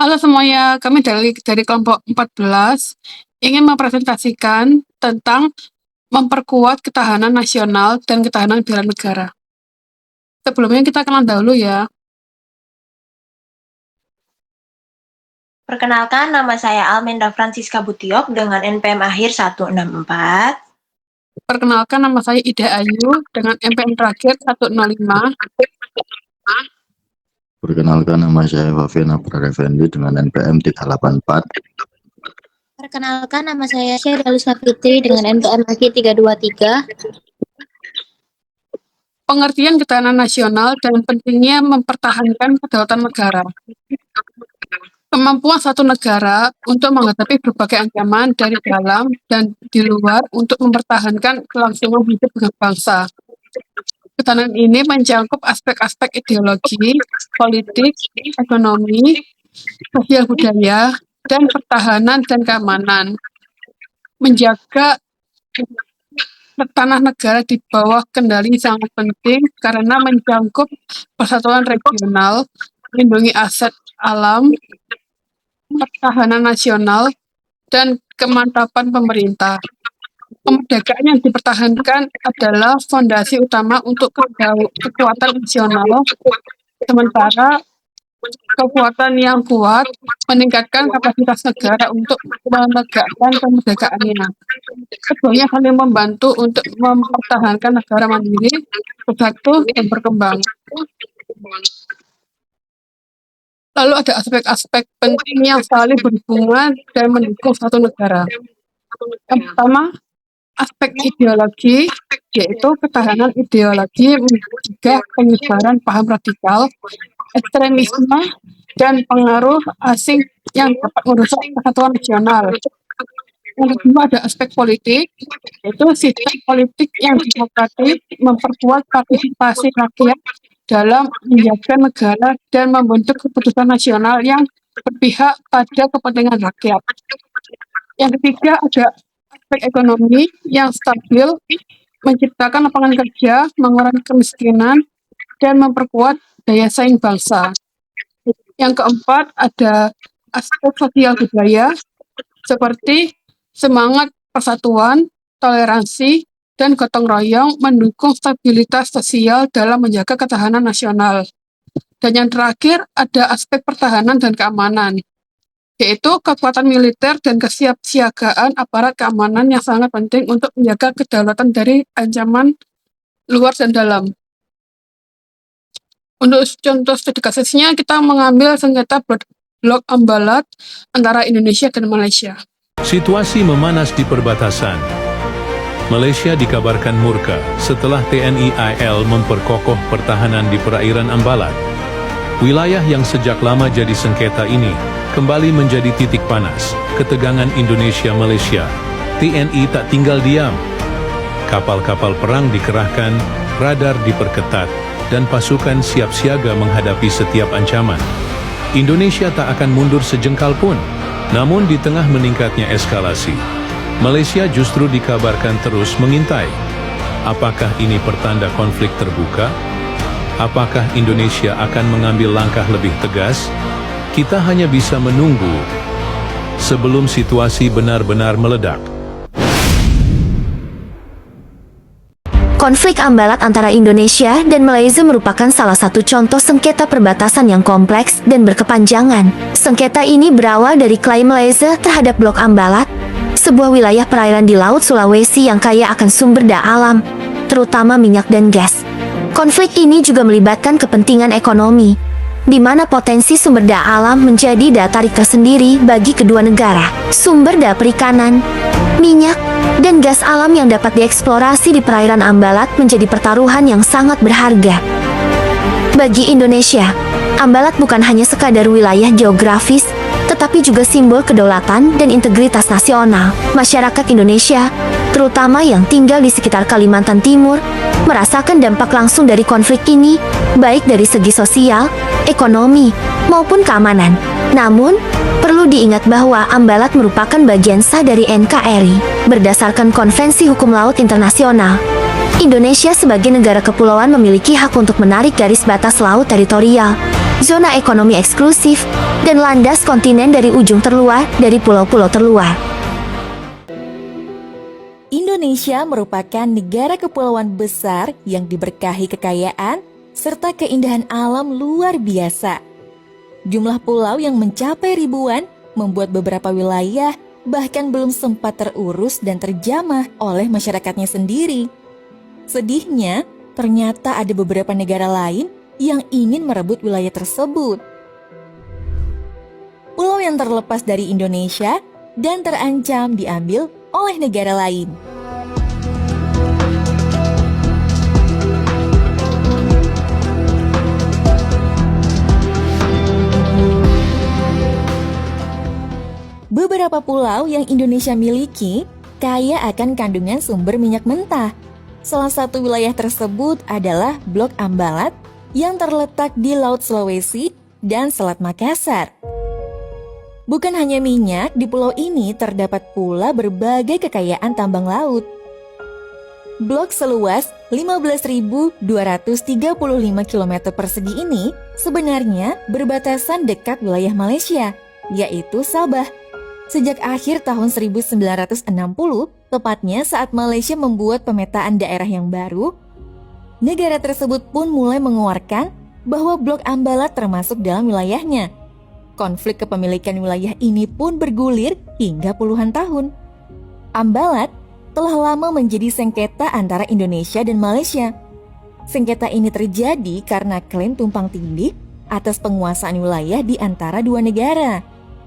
Halo semuanya, kami dari kelompok 14 ingin mempresentasikan tentang memperkuat ketahanan nasional dan ketahanan bela negara. Sebelumnya kita kenal dahulu ya. Perkenalkan, nama saya Almendra Francisca Butiok dengan NPM akhir 164. Perkenalkan, nama saya Ida Ayu dengan NPM terakhir 105. Perkenalkan, nama saya Wafian Abrar Effendi dengan NPM 384. Perkenalkan, nama saya Syahri Alisma Fitri dengan NPM akhir 323. Pengertian ketahanan nasional dan pentingnya mempertahankan kedaulatan negara. Kemampuan satu negara untuk menghadapi berbagai ancaman dari dalam dan di luar untuk mempertahankan kelangsungan hidup bangsa. Ketahanan ini mencakup aspek-aspek ideologi, politik, ekonomi, sosial budaya, dan pertahanan dan keamanan. Menjaga tanah negara di bawah kendali sangat penting karena mencakup persatuan regional, melindungi aset alam, pertahanan nasional, dan kemantapan pemerintah. Kemerdekaan yang dipertahankan adalah fondasi utama untuk kekuatan nasional, sementara kekuatan yang kuat meningkatkan kapasitas negara untuk menegakkan kemerdekaannya. Keduanya saling membantu untuk mempertahankan negara mandiri, bersatu, dan berkembang. Lalu ada aspek-aspek penting yang saling berhubungan dan mendukung satu negara. Yang pertama, aspek ideologi, yaitu ketahanan ideologi mencegah penyebaran paham radikal, ekstremisme, dan pengaruh asing yang dapat merusak kesatuan nasional. Yang kedua ada aspek politik, yaitu sistem politik yang demokratis memperkuat partisipasi rakyat dalam menjaga negara dan membentuk keputusan nasional yang berpihak pada kepentingan rakyat. Yang ketiga ada aspek ekonomi yang stabil, menciptakan lapangan kerja, mengurangi kemiskinan, dan memperkuat daya saing bangsa. Yang keempat ada aspek sosial budaya, seperti semangat persatuan, toleransi, dan gotong royong mendukung stabilitas sosial dalam menjaga ketahanan nasional. Dan yang terakhir ada aspek pertahanan dan keamanan, yaitu kekuatan militer dan kesiapsiagaan aparat keamanan yang sangat penting untuk menjaga kedaulatan dari ancaman luar dan dalam. Untuk contoh studi kasusnya, kita mengambil sengketa blok Ambalat antara Indonesia dan Malaysia. Situasi memanas di perbatasan. Malaysia dikabarkan murka setelah TNI AL memperkokoh pertahanan di perairan Ambalat. Wilayah yang sejak lama jadi sengketa ini kembali menjadi titik panas ketegangan Indonesia-Malaysia. TNI tak tinggal diam. Kapal-kapal perang dikerahkan, radar diperketat, dan pasukan siap siaga menghadapi setiap ancaman. Indonesia tak akan mundur sejengkal pun. Namun di tengah meningkatnya eskalasi, Malaysia justru dikabarkan terus mengintai. Apakah ini pertanda konflik terbuka? Apakah Indonesia akan mengambil langkah lebih tegas? Kita hanya bisa menunggu sebelum situasi benar-benar meledak. Konflik Ambalat antara Indonesia dan Malaysia merupakan salah satu contoh sengketa perbatasan yang kompleks dan berkepanjangan. Sengketa ini berawal dari klaim Malaysia terhadap Blok Ambalat, sebuah wilayah perairan di Laut Sulawesi yang kaya akan sumber daya alam, terutama minyak dan gas. Konflik ini juga melibatkan kepentingan ekonomi, di mana potensi sumber daya alam menjadi daya tarik tersendiri bagi kedua negara. Sumber daya perikanan, minyak, dan gas alam yang dapat dieksplorasi di perairan Ambalat menjadi pertaruhan yang sangat berharga. Bagi Indonesia, Ambalat bukan hanya sekadar wilayah geografis, tetapi juga simbol kedaulatan dan integritas nasional. Masyarakat Indonesia, terutama yang tinggal di sekitar Kalimantan Timur, merasakan dampak langsung dari konflik ini, baik dari segi sosial, ekonomi, maupun keamanan. Namun, perlu diingat bahwa Ambalat merupakan bagian sah dari NKRI, berdasarkan Konvensi Hukum Laut Internasional. Indonesia sebagai negara kepulauan memiliki hak untuk menarik garis batas laut teritorial, zona ekonomi eksklusif, dan landas kontinen dari ujung terluar dari pulau-pulau terluar. Indonesia merupakan negara kepulauan besar yang diberkahi kekayaan serta keindahan alam luar biasa. Jumlah pulau yang mencapai ribuan membuat beberapa wilayah bahkan belum sempat terurus dan terjamah oleh masyarakatnya sendiri. Sedihnya, ternyata ada beberapa negara lain yang ingin merebut wilayah tersebut. Pulau yang terlepas dari Indonesia dan terancam diambil oleh negara lain. Beberapa pulau yang Indonesia miliki kaya akan kandungan sumber minyak mentah. Salah satu wilayah tersebut adalah Blok Ambalat yang terletak di Laut Sulawesi dan Selat Makassar. Bukan hanya minyak, di pulau ini terdapat pula berbagai kekayaan tambang laut. Blok seluas 15.235 km persegi ini sebenarnya berbatasan dekat wilayah Malaysia, yaitu Sabah. Sejak akhir tahun 1960, tepatnya saat Malaysia membuat pemetaan daerah yang baru, negara tersebut pun mulai mengeluarkan bahwa Blok Ambalat termasuk dalam wilayahnya. Konflik kepemilikan wilayah ini pun bergulir hingga puluhan tahun. Ambalat telah lama menjadi sengketa antara Indonesia dan Malaysia. Sengketa ini terjadi karena klaim tumpang tindih atas penguasaan wilayah di antara dua negara.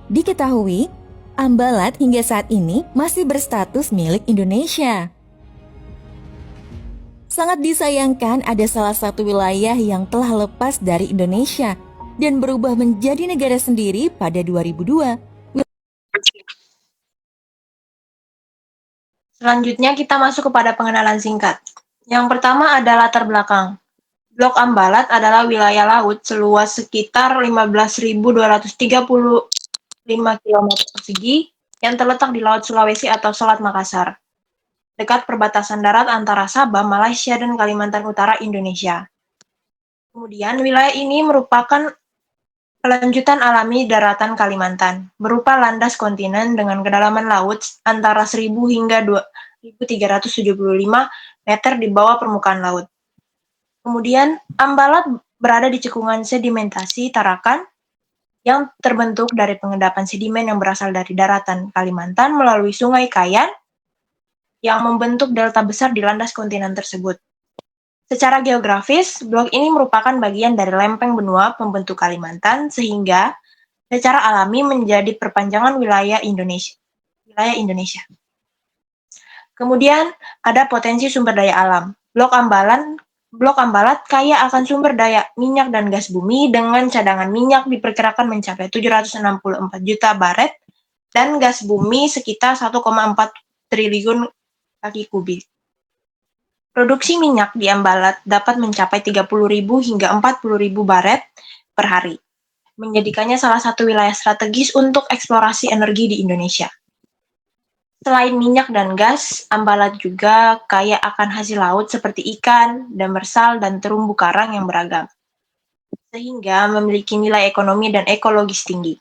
Diketahui, Ambalat hingga saat ini masih berstatus milik Indonesia. Sangat disayangkan ada salah satu wilayah yang telah lepas dari Indonesia dan berubah menjadi negara sendiri pada 2002. Selanjutnya kita masuk kepada pengenalan singkat. Yang pertama ada latar belakang. Blok Ambalat adalah wilayah laut seluas sekitar 15.235 km persegi yang terletak di Laut Sulawesi atau Selat Makassar, dekat perbatasan darat antara Sabah, Malaysia, dan Kalimantan Utara, Indonesia. Kemudian, wilayah ini merupakan kelanjutan alami daratan Kalimantan, berupa landas kontinen dengan kedalaman laut antara 1.000 hingga 2.375 meter di bawah permukaan laut. Kemudian, Ambalat berada di cekungan sedimentasi Tarakan yang terbentuk dari pengendapan sedimen yang berasal dari daratan Kalimantan melalui Sungai Kayan yang membentuk delta besar di landas kontinen tersebut. Secara geografis, blok ini merupakan bagian dari lempeng benua pembentuk Kalimantan sehingga secara alami menjadi perpanjangan wilayah Indonesia. Kemudian ada potensi sumber daya alam. Blok Ambalat kaya akan sumber daya minyak dan gas bumi dengan cadangan minyak diperkirakan mencapai 764 juta baret dan gas bumi sekitar 1,4 triliun kaki kubik. Produksi minyak di Ambalat dapat mencapai 30.000 hingga 40.000 baret per hari, menjadikannya salah satu wilayah strategis untuk eksplorasi energi di Indonesia. Selain minyak dan gas, Ambalat juga kaya akan hasil laut seperti ikan, demersal, dan terumbu karang yang beragam, sehingga memiliki nilai ekonomi dan ekologis tinggi.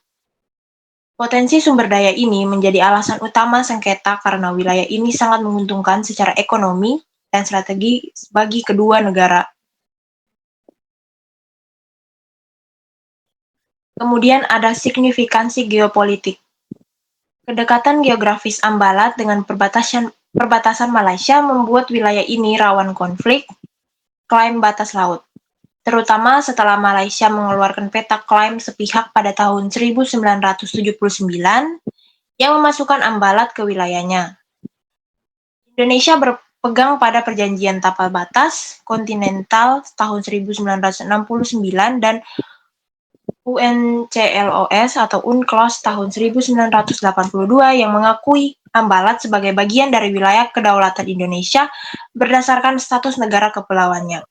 Potensi sumber daya ini menjadi alasan utama sengketa karena wilayah ini sangat menguntungkan secara ekonomi dan strategi bagi kedua negara. Kemudian ada signifikansi geopolitik. Kedekatan geografis Ambalat dengan perbatasan Malaysia membuat wilayah ini rawan konflik klaim batas laut, terutama setelah Malaysia mengeluarkan peta klaim sepihak pada tahun 1979 yang memasukkan Ambalat ke wilayahnya. Indonesia berpegang pada Perjanjian Tapal Batas Kontinental tahun 1969 dan UNCLOS atau UNCLOS tahun 1982 yang mengakui Ambalat sebagai bagian dari wilayah kedaulatan Indonesia berdasarkan status negara kepulauannya.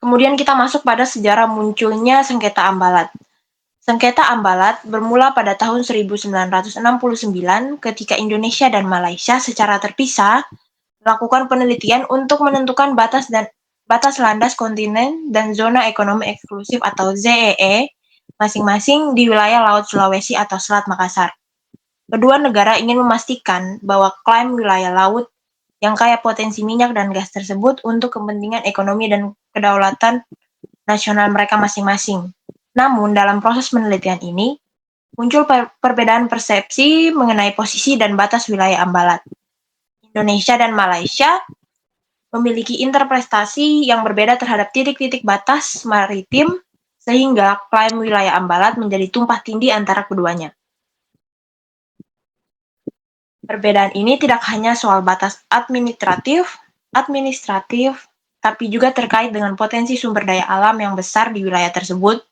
Kemudian kita masuk pada sejarah munculnya sengketa Ambalat. Sengketa Ambalat bermula pada tahun 1969 ketika Indonesia dan Malaysia secara terpisah melakukan penelitian untuk menentukan batas landas kontinen dan zona ekonomi eksklusif atau ZEE masing-masing di wilayah Laut Sulawesi atau Selat Makassar. Kedua negara ingin memastikan bahwa klaim wilayah laut yang kaya potensi minyak dan gas tersebut untuk kepentingan ekonomi dan kedaulatan nasional mereka masing-masing. Namun, dalam proses penelitian ini, muncul perbedaan persepsi mengenai posisi dan batas wilayah Ambalat. Indonesia dan Malaysia memiliki interpretasi yang berbeda terhadap titik-titik batas maritim, sehingga klaim wilayah Ambalat menjadi tumpang tindih antara keduanya. Perbedaan ini tidak hanya soal batas administratif, tapi juga terkait dengan potensi sumber daya alam yang besar di wilayah tersebut,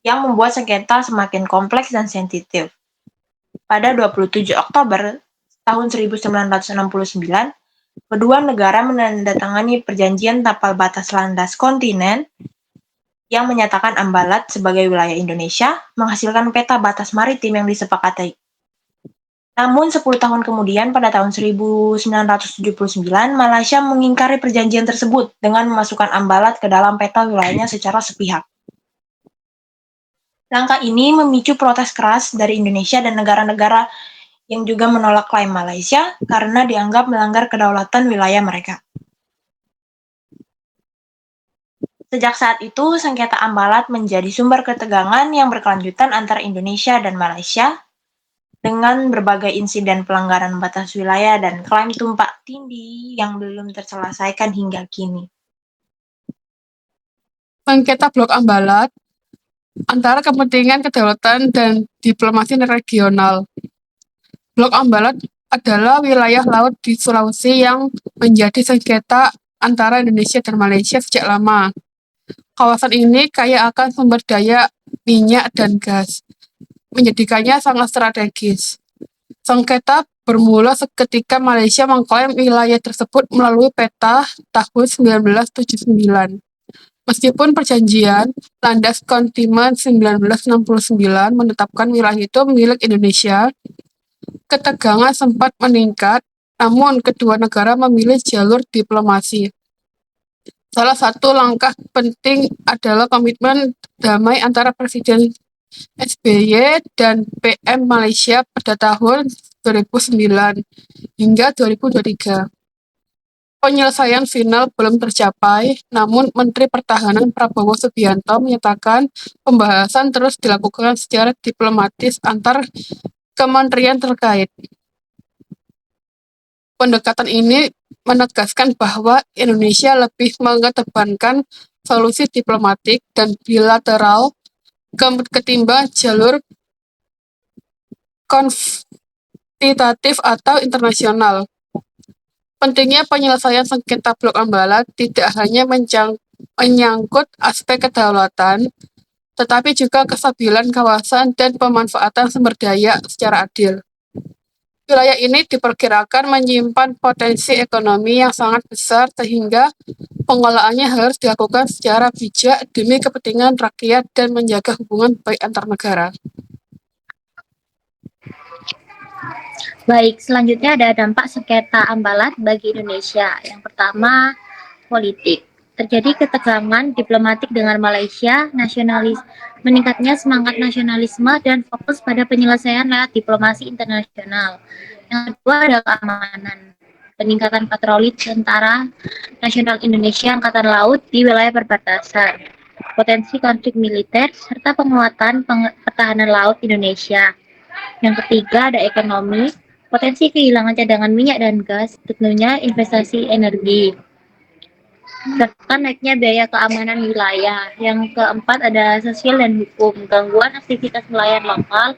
yang membuat sengketa semakin kompleks dan sensitif. Pada 27 Oktober tahun 1969, kedua negara menandatangani perjanjian tapal batas landas kontinen yang menyatakan Ambalat sebagai wilayah Indonesia, menghasilkan peta batas maritim yang disepakati. Namun 10 tahun kemudian, pada tahun 1979, Malaysia mengingkari perjanjian tersebut dengan memasukkan Ambalat ke dalam peta wilayahnya secara sepihak. Langkah ini memicu protes keras dari Indonesia dan negara-negara yang juga menolak klaim Malaysia karena dianggap melanggar kedaulatan wilayah mereka. Sejak saat itu, sengketa Ambalat menjadi sumber ketegangan yang berkelanjutan antara Indonesia dan Malaysia, dengan berbagai insiden pelanggaran batas wilayah dan klaim tumpang tindih yang belum terselesaikan hingga kini. Sengketa Blok Ambalat antara kepentingan kedaulatan dan diplomasi regional. Blok Ambalat adalah wilayah laut di Sulawesi yang menjadi sengketa antara Indonesia dan Malaysia sejak lama. Kawasan ini kaya akan sumber daya minyak dan gas, menjadikannya sangat strategis. Sengketa bermula ketika Malaysia mengklaim wilayah tersebut melalui peta tahun 1979. Meskipun perjanjian landas kontinen 1969 menetapkan wilayah itu milik Indonesia, ketegangan sempat meningkat, namun kedua negara memilih jalur diplomasi. Salah satu langkah penting adalah komitmen damai antara Presiden SBY dan PM Malaysia pada tahun 2009 hingga 2023. Penyelesaian final belum tercapai, namun Menteri Pertahanan Prabowo Subianto menyatakan pembahasan terus dilakukan secara diplomatis antar kementerian terkait. Pendekatan ini menegaskan bahwa Indonesia lebih mengedepankan solusi diplomatik dan bilateral ketimbang jalur kuantitatif atau internasional. Pentingnya penyelesaian sengketa Blok Ambalat tidak hanya menyangkut aspek kedaulatan, tetapi juga kestabilan kawasan dan pemanfaatan sumber daya secara adil. Wilayah ini diperkirakan menyimpan potensi ekonomi yang sangat besar sehingga pengelolaannya harus dilakukan secara bijak demi kepentingan rakyat dan menjaga hubungan baik antar negara. Baik, selanjutnya ada dampak sengketa Ambalat bagi Indonesia. Yang pertama, politik. Terjadi ketegangan diplomatik dengan Malaysia, meningkatnya semangat nasionalisme dan fokus pada penyelesaian lewat diplomasi internasional. Yang kedua adalah keamanan. Peningkatan patroli tentara nasional Indonesia Angkatan Laut di wilayah perbatasan. Potensi konflik militer serta penguatan pertahanan laut Indonesia. Yang ketiga ada ekonomi. Potensi kehilangan cadangan minyak dan gas, tentunya investasi energi, serta naiknya biaya keamanan wilayah. Yang keempat ada sosial dan hukum, gangguan aktivitas nelayan lokal,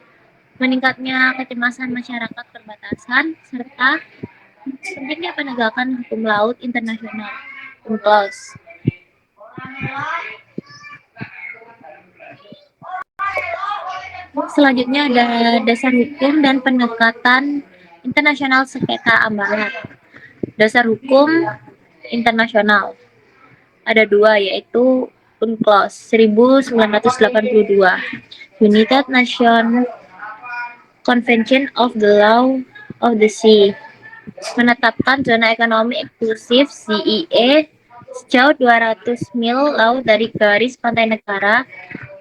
meningkatnya kecemasan masyarakat perbatasan, serta pentingnya penegakan hukum laut internasional. UNCLOS. Selanjutnya ada dasar hukum dan pendekatan internasional sengketa Ambalat. Dasar hukum internasional ada dua, yaitu UNCLOS 1982, United Nations Convention of the Law of the Sea, menetapkan zona ekonomi eksklusif ZEE sejauh 200 mil laut dari garis pantai negara.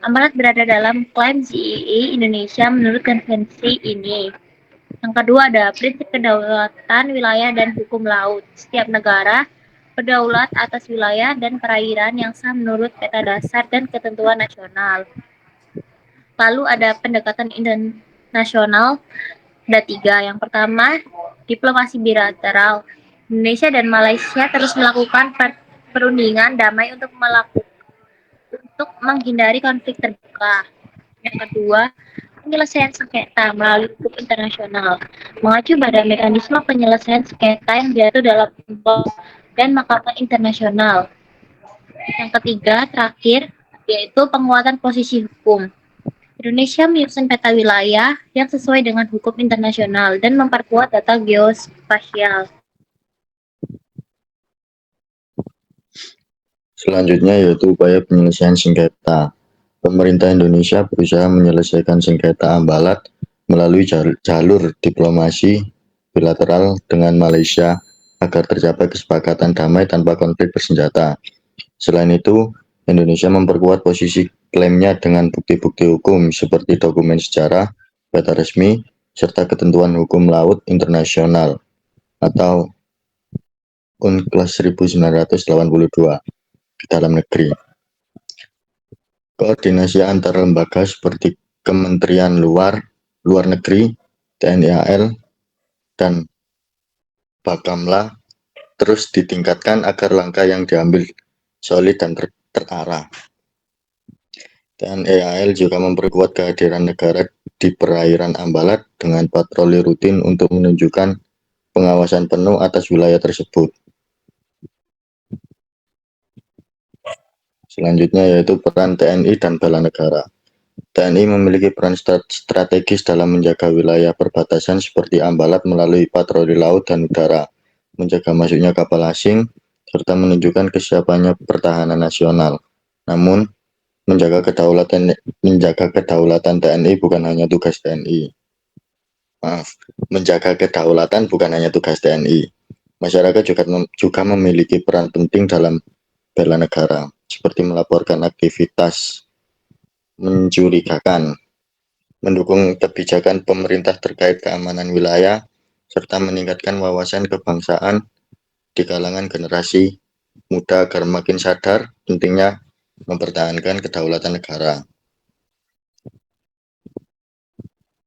Amanat berada dalam klaim ZEE Indonesia menurut konvensi ini. Yang kedua ada prinsip kedaulatan wilayah dan hukum laut. Setiap negara berdaulat atas wilayah dan perairan yang sah menurut peta dasar dan ketentuan nasional. Lalu ada pendekatan internasional, ada 3. Yang pertama, diplomasi bilateral. Indonesia dan Malaysia terus melakukan perundingan damai untuk menghindari konflik terbuka. Yang kedua, penyelesaian sengketa melalui hukum internasional, mengacu pada mekanisme penyelesaian sengketa yang diatur dalam UNCLOS dan Mahkamah Internasional. Yang ketiga, terakhir, yaitu penguatan posisi hukum. Indonesia menyusun peta wilayah yang sesuai dengan hukum internasional dan memperkuat data geospasial. Selanjutnya yaitu upaya penyelesaian sengketa. Pemerintah Indonesia berusaha menyelesaikan sengketa Ambalat melalui jalur diplomasi bilateral dengan Malaysia agar tercapai kesepakatan damai tanpa konflik bersenjata. Selain itu, Indonesia memperkuat posisi klaimnya dengan bukti-bukti hukum seperti dokumen sejarah, peta resmi, serta ketentuan hukum laut internasional atau UNCLOS 1982 di dalam negeri. Koordinasi antar lembaga seperti Kementerian Luar Negeri, TNI AL, dan Bakamla terus ditingkatkan agar langkah yang diambil solid dan terarah. TNI AL juga memperkuat kehadiran negara di perairan Ambalat dengan patroli rutin untuk menunjukkan pengawasan penuh atas wilayah tersebut. Selanjutnya yaitu peran TNI dan bela negara. TNI memiliki peran strategis dalam menjaga wilayah perbatasan seperti Ambalat melalui patroli laut dan udara, menjaga masuknya kapal asing, serta menunjukkan kesiapannya pertahanan nasional. Namun, menjaga kedaulatan TNI bukan hanya tugas TNI. Menjaga kedaulatan bukan hanya tugas TNI. Masyarakat juga memiliki peran penting dalam bela negara, seperti melaporkan aktivitas mencurigakan, mendukung kebijakan pemerintah terkait keamanan wilayah, serta meningkatkan wawasan kebangsaan di kalangan generasi muda agar makin sadar pentingnya mempertahankan kedaulatan negara.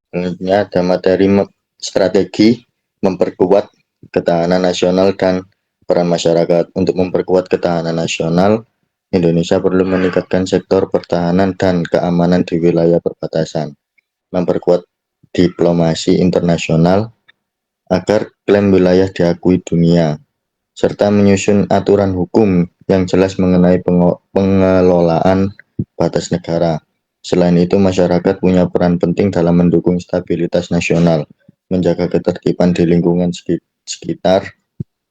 Selanjutnya ada materi strategi memperkuat ketahanan nasional dan peran masyarakat. Untuk memperkuat ketahanan nasional, Indonesia perlu meningkatkan sektor pertahanan dan keamanan di wilayah perbatasan, memperkuat diplomasi internasional agar klaim wilayah diakui dunia, serta menyusun aturan hukum yang jelas mengenai pengelolaan batas negara. Selain itu, masyarakat punya peran penting dalam mendukung stabilitas nasional, menjaga ketertiban di lingkungan sekitar,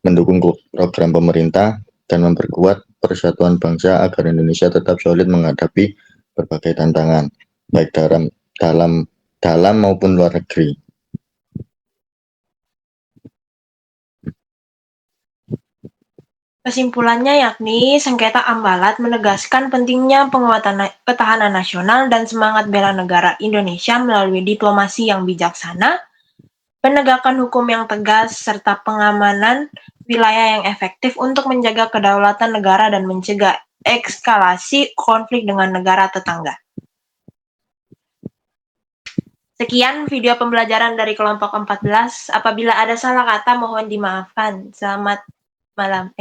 mendukung program pemerintah, dan memperkuat persatuan bangsa agar Indonesia tetap solid menghadapi berbagai tantangan, baik dalam maupun luar negeri. Kesimpulannya yakni sengketa Ambalat menegaskan pentingnya penguatan ketahanan nasional dan semangat bela negara Indonesia melalui diplomasi yang bijaksana, penegakan hukum yang tegas, serta pengamanan wilayah yang efektif untuk menjaga kedaulatan negara dan mencegah eskalasi konflik dengan negara tetangga. Sekian video pembelajaran dari kelompok 14. Apabila ada salah kata mohon dimaafkan. Selamat malam.